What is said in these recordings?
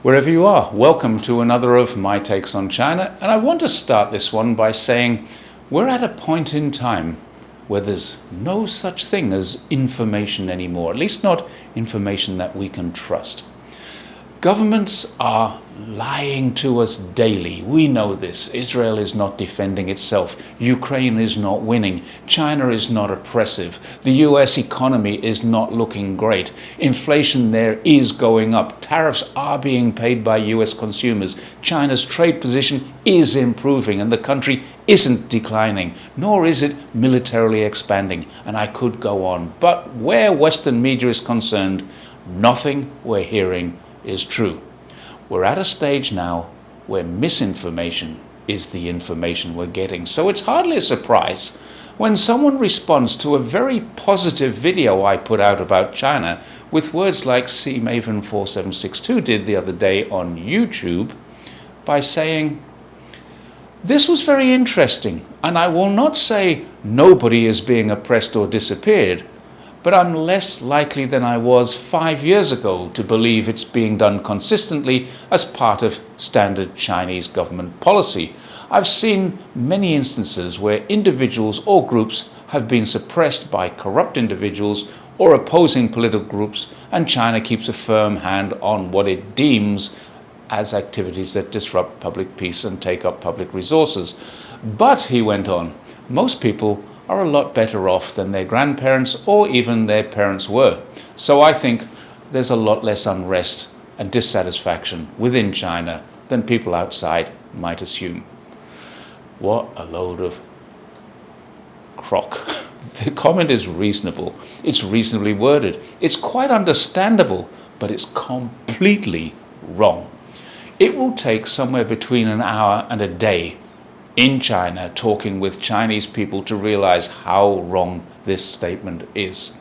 Wherever you are, welcome to another of my takes on China. And I want to start this one by saying we're at a point in time where there's no such thing as information anymore, at least not information that we can trust. Governments are lying to us daily. We know this. Israel is not defending itself. Ukraine is not winning. China is not oppressive. The US economy is not looking great. Inflation there is going up. Tariffs are being paid by US consumers. China's trade position is improving and the country isn't declining, nor is it militarily expanding. And I could go on. But where Western media is concerned, nothing we're hearing is true. We're at a stage now where misinformation is the information we're getting. So it's hardly a surprise when someone responds to a very positive video I put out about China with words like CMaven4762 did the other day on YouTube by saying, "This was very interesting, and I will not say nobody is being oppressed or disappeared, but I'm less likely than I was 5 years ago to believe it's being done consistently as part of standard Chinese government policy. I've seen many instances where individuals or groups have been suppressed by corrupt individuals or opposing political groups, and China keeps a firm hand on what it deems as activities that disrupt public peace and take up public resources. But," he went on, "most people are a lot better off than their grandparents or even their parents were. So I think there's a lot less unrest and dissatisfaction within China than people outside might assume." What a load of crock. The comment is reasonable. It's reasonably worded. It's quite understandable, but it's completely wrong. It will take somewhere between an hour and a day in China talking with Chinese people to realize how wrong this statement is.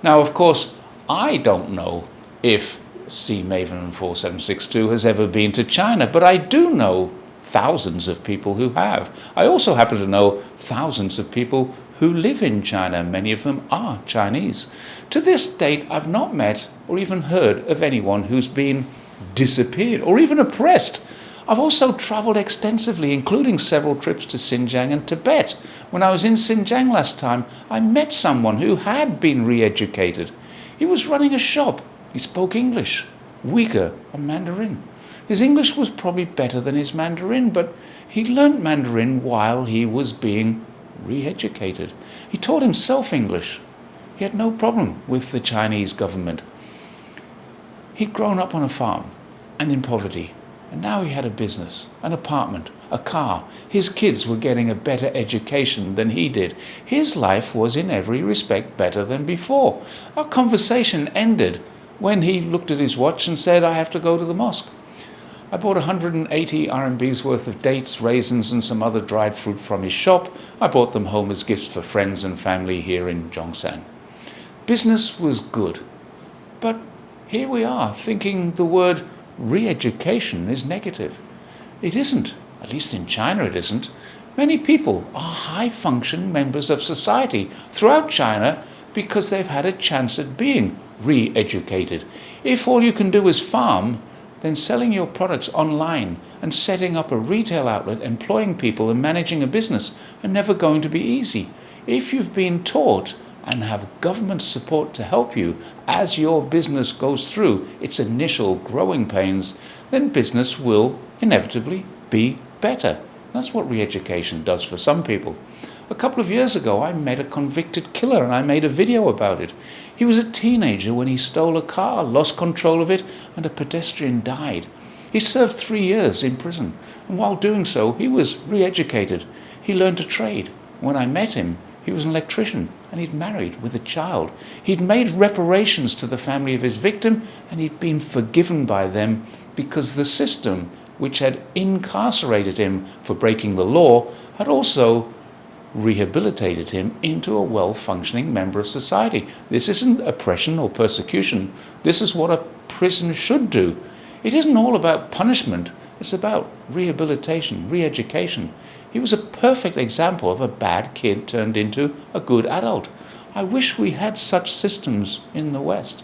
Now, of course, I don't know if CMaven4762 has ever been to China, but I do know thousands of people who have. I also happen to know thousands of people who live in China. Many of them are Chinese. To this date, I've not met or even heard of anyone who's been disappeared or even oppressed. I've also traveled extensively, including several trips to Xinjiang and Tibet. When I was in Xinjiang last time, I met someone who had been re-educated. He was running a shop. He spoke English, Uyghur, and Mandarin. His English was probably better than his Mandarin, but he learnt Mandarin while he was being re-educated. He taught himself English. He had no problem with the Chinese government. He'd grown up on a farm and in poverty. And now he had a business, an apartment, a car. His kids were getting a better education than he did. His life was in every respect better than before. Our conversation ended when he looked at his watch and said, "I have to go to the mosque." I bought 180 RMBs worth of dates, raisins, and some other dried fruit from his shop. I brought them home as gifts for friends and family here in Zhongshan. Business was good. But here we are thinking the word re-education is negative. It isn't. At least in China it isn't. Many people are high-function members of society throughout China because they've had a chance at being re-educated. If all you can do is farm, then selling your products online and setting up a retail outlet, employing people and managing a business are never going to be easy. If you've been taught and have government support to help you as your business goes through its initial growing pains, then business will inevitably be better. That's what re-education does for some people. A couple of years ago, I met a convicted killer and I made a video about it. He was a teenager when he stole a car, lost control of it, and a pedestrian died. He served 3 years in prison, and while doing so, he was re-educated. He learned a trade. When I met him, he was an electrician, and he'd married with a child. He'd made reparations to the family of his victim, and he'd been forgiven by them because the system, which had incarcerated him for breaking the law, had also rehabilitated him into a well-functioning member of society. This isn't oppression or persecution. This is what a prison should do. It isn't all about punishment. It's about rehabilitation, re-education. He was a perfect example of a bad kid turned into a good adult. I wish we had such systems in the West.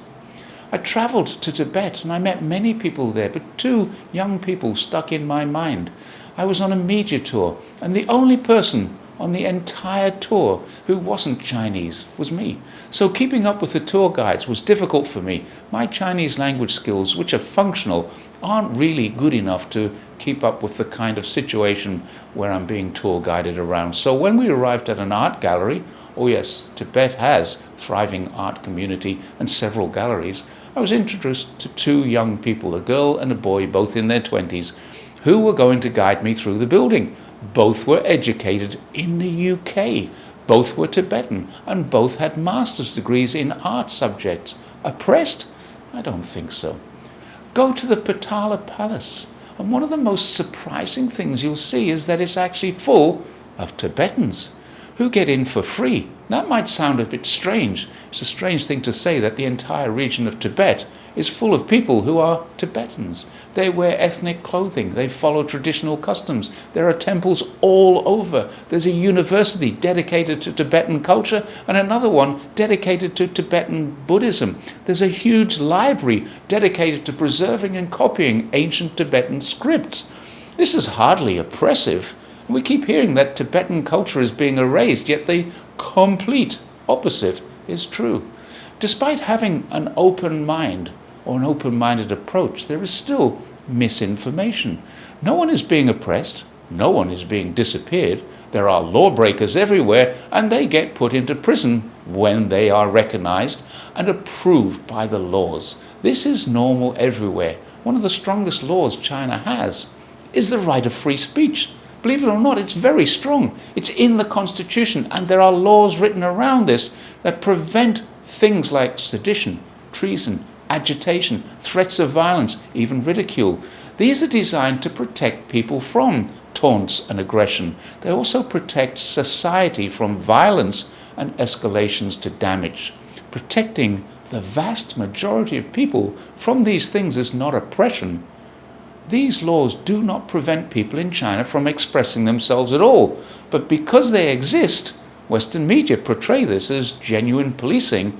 I travelled to Tibet and I met many people there, but two young people stuck in my mind. I was on a media tour, and the only person on the entire tour who wasn't Chinese was me. So keeping up with the tour guides was difficult for me. My Chinese language skills, which are functional, aren't really good enough to keep up with the kind of situation where I'm being tour guided around. So when we arrived at an art gallery, oh yes, Tibet has thriving art community and several galleries, I was introduced to two young people, a girl and a boy, both in their 20s, who were going to guide me through the building. Both were educated in the UK. Both were Tibetan, and both had master's degrees in art subjects. Oppressed? I don't think so. Go to the Potala Palace, and one of the most surprising things you'll see is that it's actually full of Tibetans who get in for free. That might sound a bit strange. It's a strange thing to say that the entire region of Tibet is full of people who are Tibetans. They wear ethnic clothing. They follow traditional customs. There are temples all over. There's a university dedicated to Tibetan culture and another one dedicated to Tibetan Buddhism. There's a huge library dedicated to preserving and copying ancient Tibetan scripts. This is hardly oppressive. We keep hearing that Tibetan culture is being erased, yet the complete opposite is true. Despite having an open mind or an open-minded approach, there is still misinformation. No one is being oppressed. No one is being disappeared. There are lawbreakers everywhere, and they get put into prison when they are recognized and approved by the laws. This is normal everywhere. One of the strongest laws China has is the right of free speech. Believe it or not, it's very strong. It's in the constitution, and there are laws written around this that prevent things like sedition, treason, agitation, threats of violence, even ridicule. These are designed to protect people from taunts and aggression. They also protect society from violence and escalations to damage. Protecting the vast majority of people from these things is not oppression. These laws do not prevent people in China from expressing themselves at all, but because they exist, Western media portray this as genuine policing,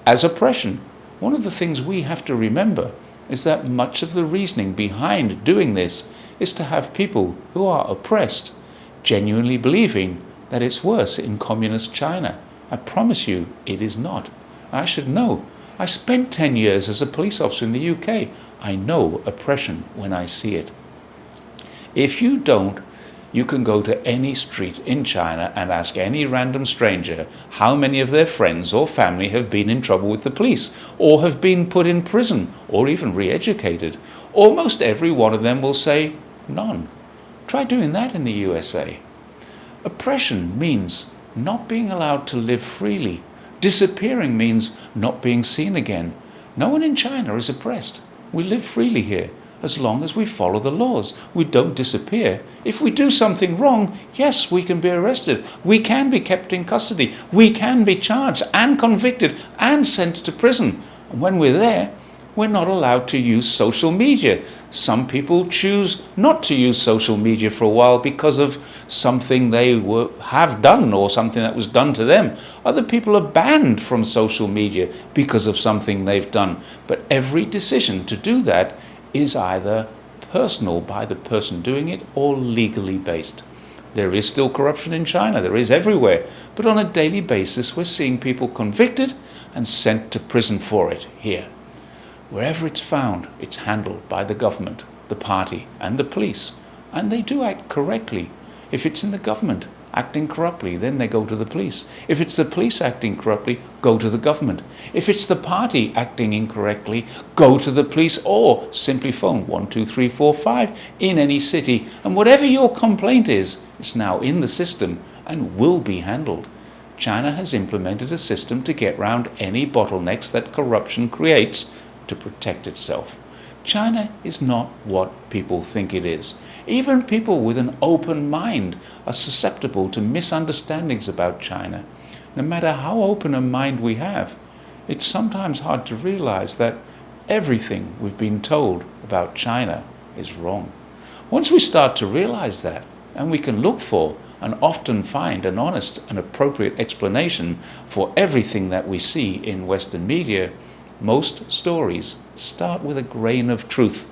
as oppression. One of the things we have to remember is that much of the reasoning behind doing this is to have people who are oppressed genuinely believing that it's worse in communist China. I promise you it is not. I should know. I spent 10 years as a police officer in the UK. I know oppression when I see it. If you don't, you can go to any street in China and ask any random stranger how many of their friends or family have been in trouble with the police, or have been put in prison, or even re-educated. Almost every one of them will say, none. Try doing that in the USA. Oppression means not being allowed to live freely. Disappearing means not being seen again. No one in China is oppressed. We live freely here, as long as we follow the laws. We don't disappear. If we do something wrong, yes, we can be arrested. We can be kept in custody. We can be charged and convicted and sent to prison. And when we're there, we're not allowed to use social media. Some people choose not to use social media for a while because of something they have done or something that was done to them. Other people are banned from social media because of something they've done. But every decision to do that is either personal by the person doing it or legally based. There is still corruption in China, there is everywhere, but on a daily basis we're seeing people convicted and sent to prison for it here. Wherever it's found, it's handled by the government, the party and the police, and they do act correctly. If it's in the government acting corruptly, then they go to the police. If it's the police acting corruptly, go to the government. If it's the party acting incorrectly, go to the police, or simply phone 12345 in any city. And whatever your complaint is, it's now in the system and will be handled. China has implemented a system to get round any bottlenecks that corruption creates to protect itself. China is not what people think it is. Even people with an open mind are susceptible to misunderstandings about China. No matter how open a mind we have, it's sometimes hard to realize that everything we've been told about China is wrong. Once we start to realize that, and we can look for and often find an honest and appropriate explanation for everything that we see in Western media, Most stories start with a grain of truth,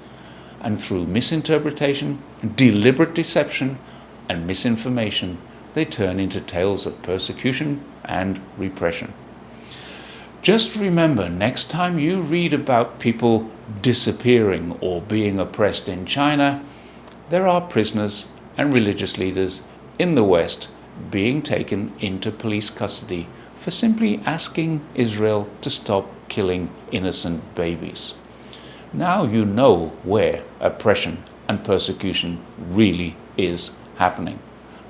and through misinterpretation, deliberate deception, and misinformation, they turn into tales of persecution and repression. Just remember, next time you read about people disappearing or being oppressed in China, there are prisoners and religious leaders in the West being taken into police custody for simply asking Israel to stop killing innocent babies. Now you know where oppression and persecution really is happening.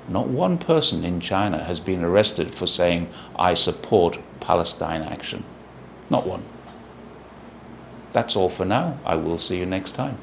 Not one person in China has been arrested for saying, "I support Palestine action." Not one. That's all for now. I will see you next time.